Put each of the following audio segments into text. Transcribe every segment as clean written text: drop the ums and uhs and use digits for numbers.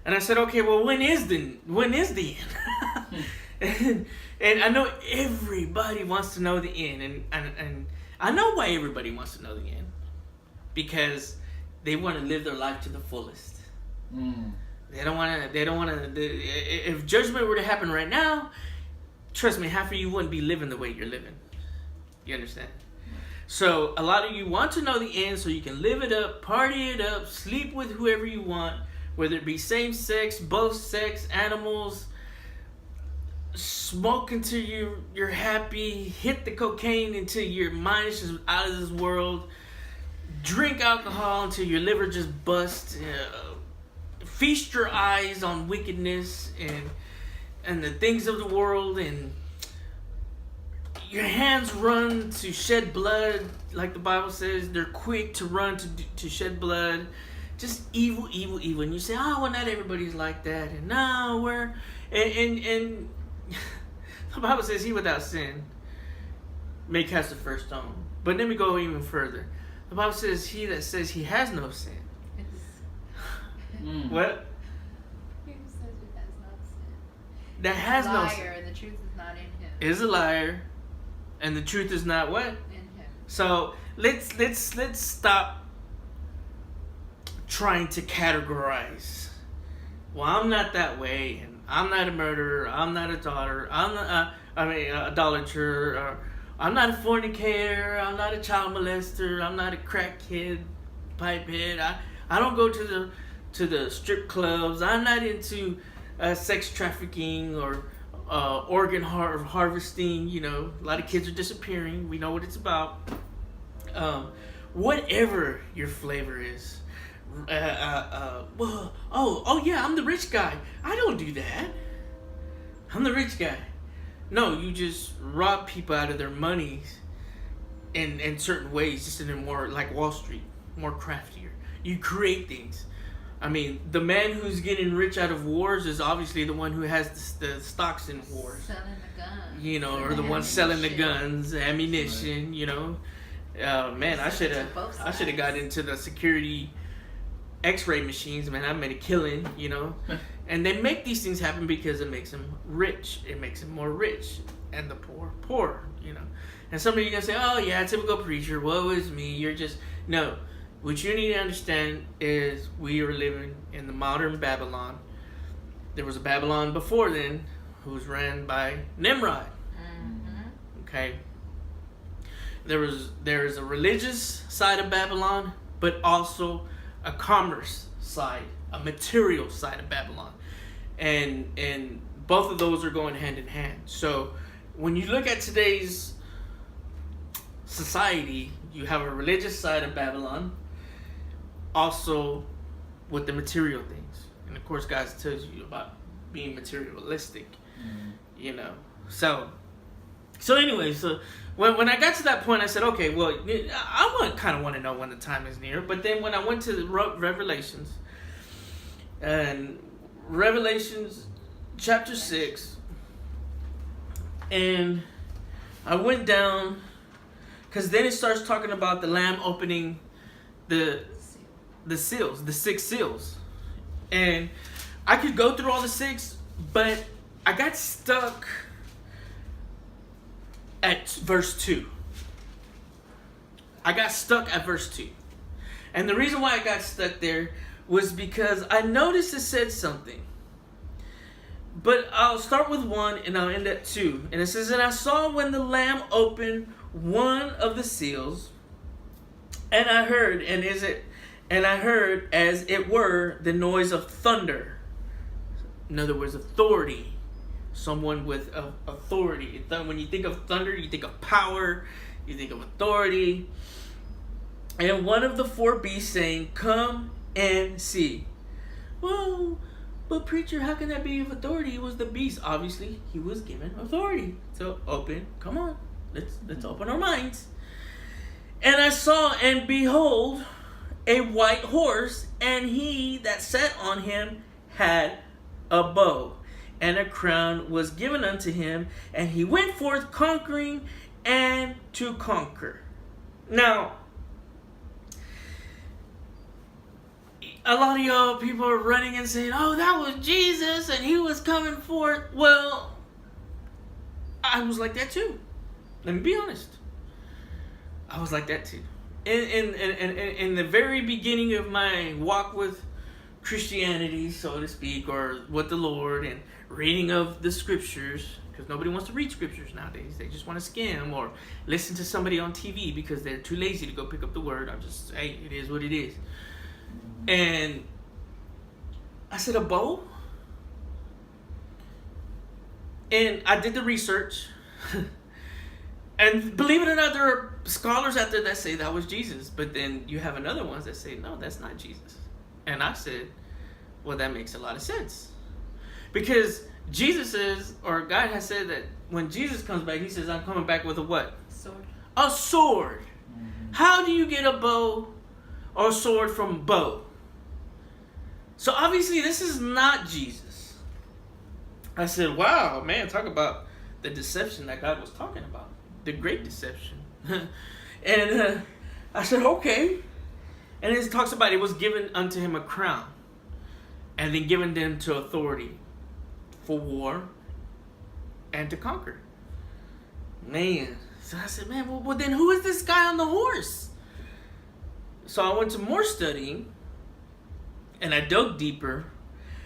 And I said, okay, well, when is the end? and I know everybody wants to know the end, and I know why everybody wants to know the end, because they want to live their life to the fullest. They don't want to. If judgment were to happen right now, trust me, half of you wouldn't be living the way you're living. You understand? So a lot of you want to know the end so you can live it up, party it up, sleep with whoever you want, whether it be same sex, both sex, animals, smoke until you're happy, hit the cocaine until your mind is just out of this world, drink alcohol until your liver just busts, feast your eyes on wickedness and the things of the world, and your hands run to shed blood, like the Bible says. They're quick to run to shed blood. Just evil, evil, evil. And you say, oh, well, not everybody's like that. And no, and the Bible says, he without sin may cast the first stone. But let me go even further. The Bible says, he that says he has no sin. What? He who says he has not sin. That has no sin. Liar, and the truth is not in him. Is a liar. And the truth is not what? In him. So let's stop trying to categorize. Well, I'm not that way, and I'm not a murderer. I'm not a daughter. I'm not. Idolater. Or I'm not a fornicator. I'm not a child molester. I'm not a crackhead, pipehead. I don't go to the strip clubs. I'm not into sex trafficking or organ harvesting. You know, a lot of kids are disappearing. We know what it's about. Whatever your flavor is. Well, oh yeah, I'm the rich guy. I don't do that. I'm the rich guy. No, you just rob people out of their money in certain ways, just in a more like Wall Street, more craftier. You create things. I mean, the man who's getting rich out of wars is obviously the one who has the stocks in wars. Selling the guns. You know, or the one selling the guns, the ammunition. You know, man, I should have got into the security X-ray machines. Man, I made a killing. You know, and they make these things happen because it makes them rich. It makes them more rich, and the poor poorer. You know, and some of you gonna say, "Oh yeah, typical preacher. Woe is me." You're just no. What you need to understand is we are living in the modern Babylon. There was a Babylon before then who was ran by Nimrod. Mm-hmm. Okay. There is a religious side of Babylon, but also a commerce side, a material side of Babylon. And both of those are going hand in hand. So when you look at today's society, you have a religious side of Babylon, also with the material things. And of course, God tells you about being materialistic, you know. So anyway, so when I got to that point, I said, okay, well, I kind of want to know when the time is near. But then when I went to the Revelations, and Revelations chapter 6, and I went down, because then it starts talking about the Lamb opening the seals, the 6 seals. And I could go through all the 6, but I got stuck at verse 2. I got stuck at verse 2. And the reason why I got stuck there was because I noticed it said something. But I'll start with 1 and I'll end at 2. And it says, and I saw when the Lamb opened one of the seals, and I heard, as it were, the noise of thunder. In other words, authority. Someone with authority. When you think of thunder, you think of power, you think of authority. And one of the 4 beasts saying, come and see. Well, but preacher, how can that be of authority? It was the beast. Obviously, he was given authority. So come on, let's open our minds. And I saw, and behold, a white horse, and he that sat on him had a bow, and a crown was given unto him, and he went forth conquering and to conquer. Now, a lot of y'all people are running and saying, oh, that was Jesus and he was coming forth. Well, I was like that too. Let me be honest. I was like that too. In the very beginning of my walk with Christianity, so to speak, or with the Lord, and reading of the scriptures, because nobody wants to read scriptures nowadays. They just want to skim or listen to somebody on TV because they're too lazy to go pick up the word. I'm just, hey, it is what it is. And I said, a bow? And I did the research. And believe it or not, there are scholars out there that say that was Jesus. But then you have another ones that say, no, that's not Jesus. And I said, well, that makes a lot of sense. Because Jesus says, or God has said that when Jesus comes back, he says, I'm coming back with a what? Sword. A sword. How do you get a bow or a sword from bow? So obviously this is not Jesus. I said, wow, man, talk about the deception that God was talking about. The great deception. And I said, okay. And it talks about it was given unto him a crown. And then given them to authority for war and to conquer. Man. So I said, man, well then who is this guy on the horse? So I went to more studying. And I dug deeper.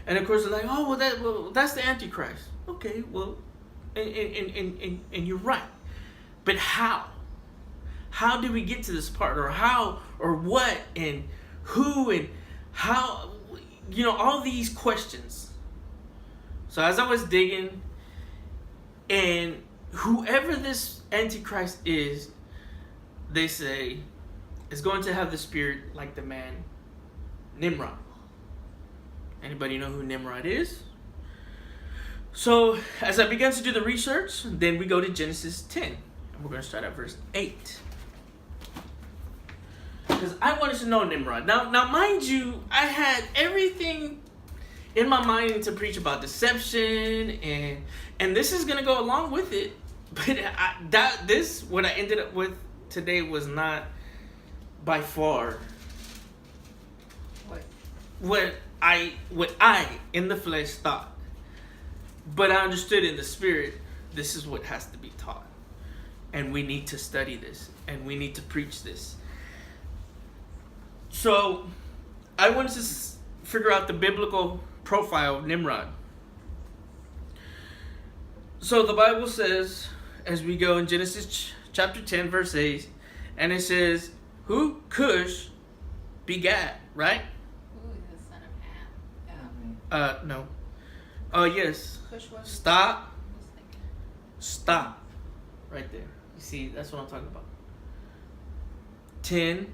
And of course they're like, oh, well that's the Antichrist. Okay, well, and you're right. But how? How did we get to this part? Or how, or what, and who, and how, all these questions. So as I was digging, and whoever this Antichrist is, they say, is going to have the spirit like the man Nimrod. Anybody know who Nimrod is? So as I began to do the research, then we go to Genesis 10. And we're going to start at verse 8. Because I wanted to know Nimrod. Now mind you, I had everything in my mind to preach about deception, and this is going to go along with it. But what I ended up with today was not by far what I in the flesh thought. But I understood in the spirit, this is what has to be taught. And we need to study this. And we need to preach this. So, I wanted to figure out the biblical profile of Nimrod. So, the Bible says, as we go in Genesis chapter 10, verse 8, and it says, who Cush begat, right? Ooh, the son of Ham. Yeah. No. Oh, yes. Cush was. Stop. Stop. Right there. You see, that's what I'm talking about. 10.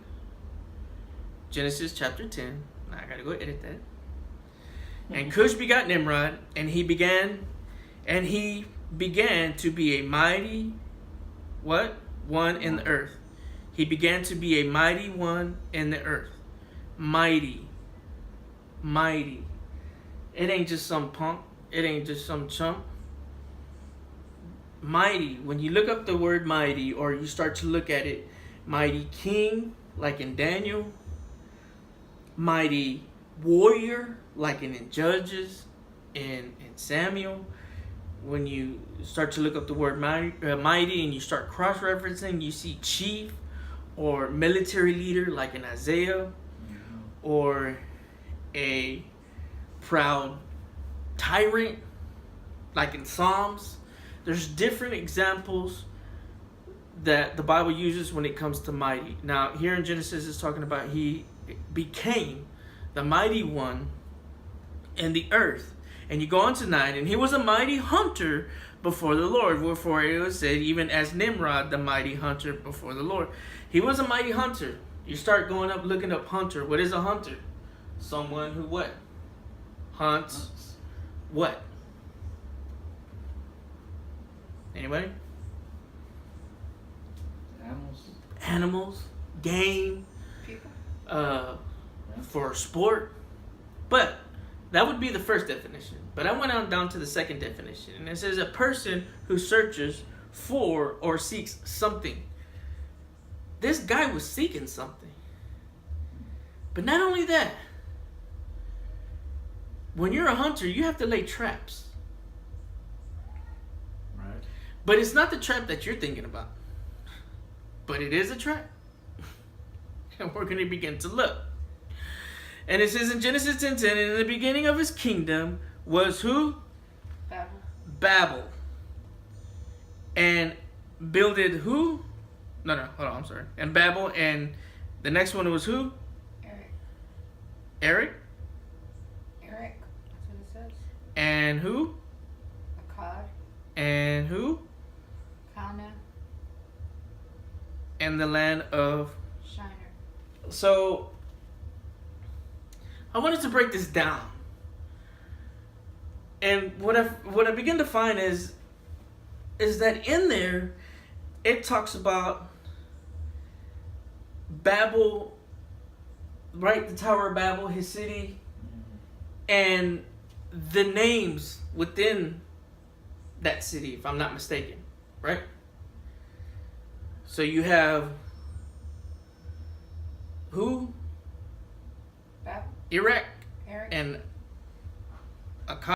Genesis chapter 10. Now I gotta go edit that. And Cush begot Nimrod, and he began to be a mighty, what? One in the earth. He began to be a mighty one in the earth. Mighty. Mighty. It ain't just some punk. It ain't just some chump. Mighty. When you look up the word mighty, or you start to look at it, mighty king, like in Daniel. Mighty warrior, like in Judges, in Samuel. When you start to look up the word mighty and you start cross-referencing, you see chief or military leader, like in Isaiah, or a proud tyrant, like in Psalms. There's different examples that the Bible uses when it comes to mighty. Now, here in Genesis, it's talking about he became the mighty one in the earth. And you go on tonight, and he was a mighty hunter before the Lord. Wherefore it was said, even as Nimrod, the mighty hunter before the Lord. He was a mighty hunter. You start going up, looking up hunter. What is a hunter? Someone who what? Hunts. What? Anybody? Animals. Game. People. For sport. But that would be the first definition. But I went on down to the second definition. And it says a person who searches for or seeks something. This guy was seeking something. But not only that. when you're a hunter, you have to lay traps. Right. But it's not the trap that you're thinking about. But it is a trap. And we're going to begin to look. And it says in Genesis 10:10, in the beginning of his kingdom was who? Babel. Babel. And builded who? No, hold on, I'm sorry. And Babel, and the next one was who? Eric. Eric? Eric. That's what it says. And who? Akkad. And who? Kana. And the land of... Shiner. So, I wanted to break this down. And what I begin to find is that in there, it talks about Babel, right? The Tower of Babel, his city, and the names within that city, if I'm not mistaken, right? So you have who? Babel. Iraq Eric. and Akkad.